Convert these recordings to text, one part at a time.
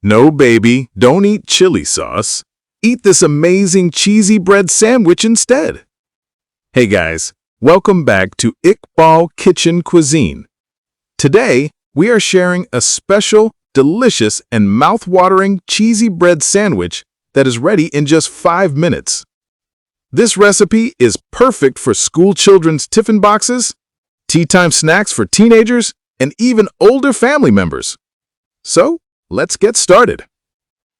No, baby, don't eat chili sauce. Eat this amazing cheesy bread sandwich instead. Hey guys, welcome back to Iqbal Kitchen Cuisine. Today, we are sharing a special, delicious, and mouth-watering cheesy bread sandwich that is ready in just 5 minutes. This recipe is perfect for school children's tiffin boxes, tea time snacks for teenagers, and even older family members. So, let's get started.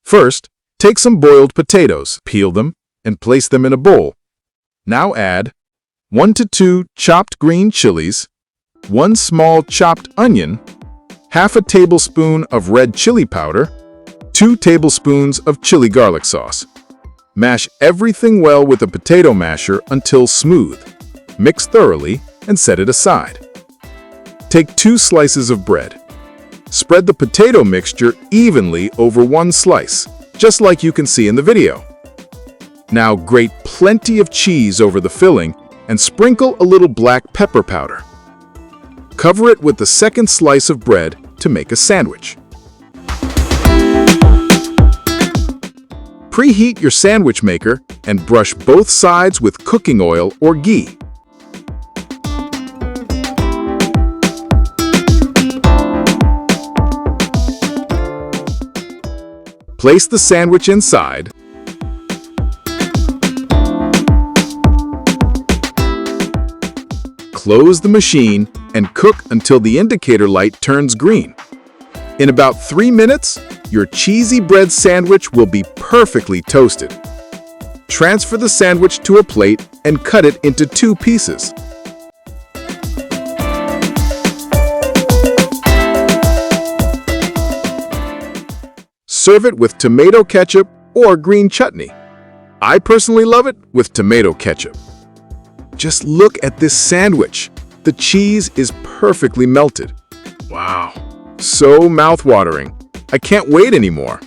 First, take some boiled potatoes, peel them, and place them in a bowl. Now add 1 to 2 chopped green chilies, 1 small chopped onion, half a tablespoon of red chili powder, 2 tablespoons of chili garlic sauce. Mash everything well with a potato masher until smooth. Mix thoroughly and set it aside. Take 2 slices of bread. Spread the potato mixture evenly over 1 slice, just like you can see in the video. Now grate plenty of cheese over the filling and sprinkle a little black pepper powder. Cover it with the second slice of bread to make a sandwich. Preheat your sandwich maker and brush both sides with cooking oil or ghee. Place the sandwich inside. Close the machine and cook until the indicator light turns green. In about 3 minutes, your cheesy bread sandwich will be perfectly toasted. Transfer the sandwich to a plate and cut it into 2 pieces. Serve it with tomato ketchup or green chutney. I personally love it with tomato ketchup. Just look at this sandwich. The cheese is perfectly melted. Wow, so mouth-watering. I can't wait anymore.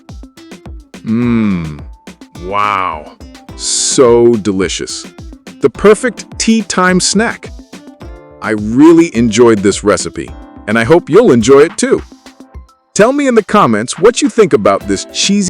Wow, so delicious. The perfect tea time snack. I really enjoyed this recipe, and I hope you'll enjoy it too. Tell me in the comments what you think about this cheesy